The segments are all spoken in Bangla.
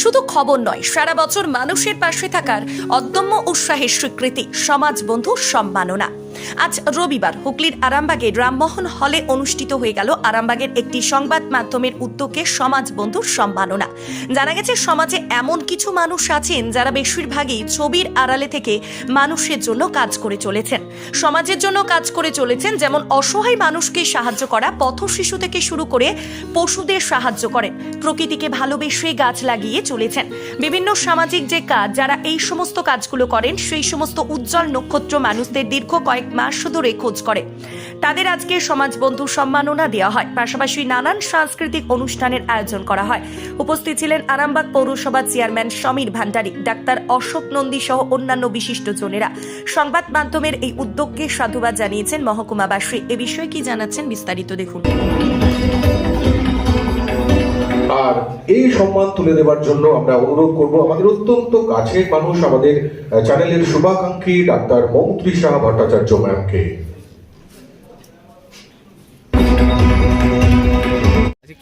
শুধু খবর নয়, সারা বছর মানুষের পাশে থাকার অদম্য উৎসাহের স্বীকৃতি সমাজ বন্ধু সম্মাননা। আজ রবিবার হুগলির আরামবাগের রামমোহন হলে অনুষ্ঠিত হয়ে গেল আরামবাগের একটি সংবাদ মাধ্যমের উদ্যোগে সমাজ বন্ধুর সম্মাননা। জানা গেছে সমাজে এমন কিছু মানুষ আছেন যারা বেশিরভাগই ছবির আড়ালে থেকে মানুষের জন্য কাজ করে চলেছেন, সমাজের জন্য কাজ করে চলেছেন। যেমন অসহায় মানুষকে সাহায্য করা, পথ শিশু থেকে শুরু করে পশুদের সাহায্য করেন, প্রকৃতিকে ভালোবেসে গাছ লাগিয়ে চলেছেন। বিভিন্ন সামাজিক যে কাজ, যারা এই সমস্ত কাজগুলো করেন, সেই সমস্ত উজ্জ্বল নক্ষত্র মানুষদের দীর্ঘ কয়েক মাস ধরে খোঁজ করে তাদের আজকে সমাজ বন্ধু সম্মাননা দেওয়া হয়। পাশাপাশি নানান সাংস্কৃতিক অনুষ্ঠানের আয়োজন করা হয়। উপস্থিত ছিলেন আরামবাগ পৌরসভার চেয়ারম্যান সমীর ভান্ডারী, ডাক্তার অশোক নন্দী সহ অন্যান্য বিশিষ্টজনেরা। সংবাদ মাধ্যমের এই উদ্যোগকে সাধুবাদ জানিয়েছেন মহকুমাবাসী। এ বিষয়ে কি জানাচ্ছেন বিস্তারিত দেখুন। আর এই সম্মান তুলে দেওয়ার জন্য আমরা অনুরোধ করব আমাদের অত্যন্ত কাছের মানুষ, আমাদের চ্যানেলের শুভাকাঙ্ক্ষী ডাক্তার মৌত্রিষা ভট্টাচার্য ম্যামকে।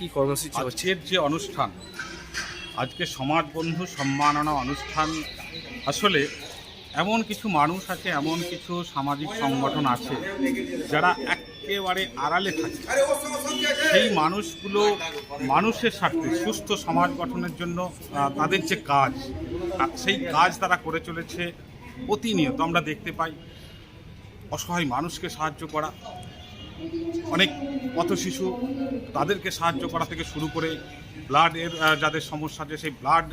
কি কর্মসূচি আজকের যে অনুষ্ঠান, আজকে সমাজ বন্ধু সম্মাননা অনুষ্ঠান, আসলে এমন কিছু মানুষ আছে, এমন কিছু সামাজিক সংগঠন আছে যারা একেবারে আড়ালে থাকে। সেই মানুষগুলো মানুষের স্বার্থে সুস্থ সমাজ গঠনের জন্য তাদের যে কাজ, সেই কাজ তারা করে চলেছে প্রতিনিয়ত। আমরা দেখতে পাই অসহায় মানুষকে সাহায্য করা, অনেক পথ শিশু তাদেরকে সাহায্য করা থেকে শুরু করে ব্লাডের যাদের সমস্যা আছে সেই ব্লাড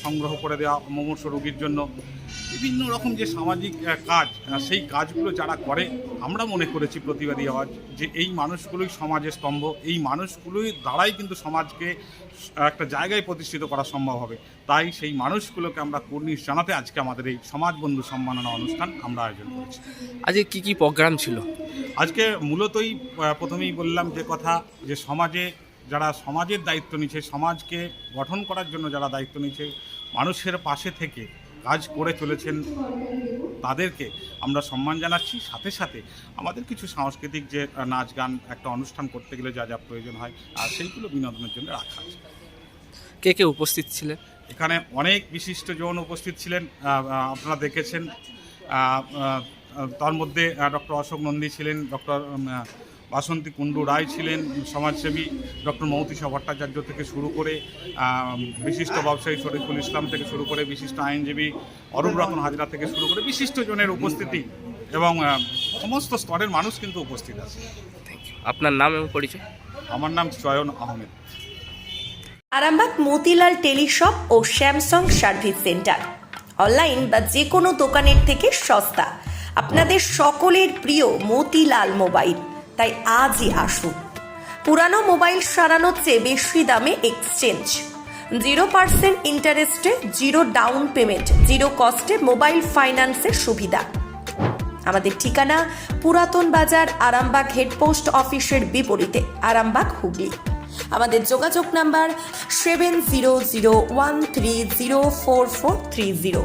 সংগ্রহ করে দেওয়া মুমূর্ষ রোগীর জন্য, বিভিন্ন রকম যে সামাজিক কাজ, সেই কাজগুলো যারা করে আমরা মনে করেছি প্রতিবাদী আওয়াজ যে এই মানুষগুলোই সমাজের স্তম্ভ, এই মানুষগুলোই দ্বারাই কিন্তু সমাজকে একটা জায়গায় প্রতিষ্ঠিত করা সম্ভব হবে। তাই সেই মানুষগুলোকে আমরা কুর্নিশ জানাতে আজকে আমাদের এই সমাজ বন্ধু সম্মাননা অনুষ্ঠান আমরা আয়োজন করেছি। আজকে কি প্রোগ্রাম ছিল? আজকে মূলতই প্রথমেই বললাম যে কথা, যে সমাজে যারা সমাজের দায়িত্ব নিচ্ছে, সমাজকে গঠন করার জন্য যারা দায়িত্ব নিচ্ছে, মানুষের পাশে থেকে কাজ করে চলেছেন, তাদেরকে আমরা সম্মান জানাচ্ছি। সাথে সাথে আমাদের কিছু সাংস্কৃতিক যে নাচ গান একটা অনুষ্ঠান করতে গেলে যা যা প্রয়োজন হয়, আর সেইগুলো বিনোদনের জন্য রাখা আছে। কে কে উপস্থিত ছিলেন? এখানে অনেক বিশিষ্টজন উপস্থিত ছিলেন, আপনারা দেখেছেন। তার মধ্যে ডক্টর অশোক নন্দী ছিলেন, ডক্টর বাসন্তী কুণ্ডু রায় ছিলেন সমাজসেবী, ডক্টর মৌত্রিষা ভট্টাচার্য থেকে শুরু করে বিশিষ্ট ব্যবসায়ী শরীফুল ইসলাম থেকে শুরু করে বিশিষ্ট আইনজীবী অরূপ রতন হাজরা থেকে শুরু করে বিশিষ্টজনের উপস্থিতি এবং সমস্ত স্তরের মানুষ কিন্তু উপস্থিত আছে। আপনার নাম এবং পরিচয়? আমার নাম চয়ন আহমেদ। আরামবাগ মতিলাল টেলিশপ ও স্যামসাং সার্ভিস সেন্টার, অনলাইন বা যে কোনো দোকানের থেকে সস্তা। আপনাদের সকলের প্রিয় মতিলাল মোবাইল, তাই আজই আসুন। পুরানো মোবাইল সারানোর চেয়ে বেশি দামে এক্সচেঞ্জ, 0% ইন্টারেস্টে, 0 ডাউন পেমেন্ট, 0 কস্টে মোবাইল ফাইন্যান্সের সুবিধা। আমাদের ঠিকানা পুরাতন বাজার, আরামবাগ হেডপোস্ট অফিসের বিপরীতে, আরামবাগ, হুগলি। আমাদের যোগাযোগ নাম্বার 7001304430।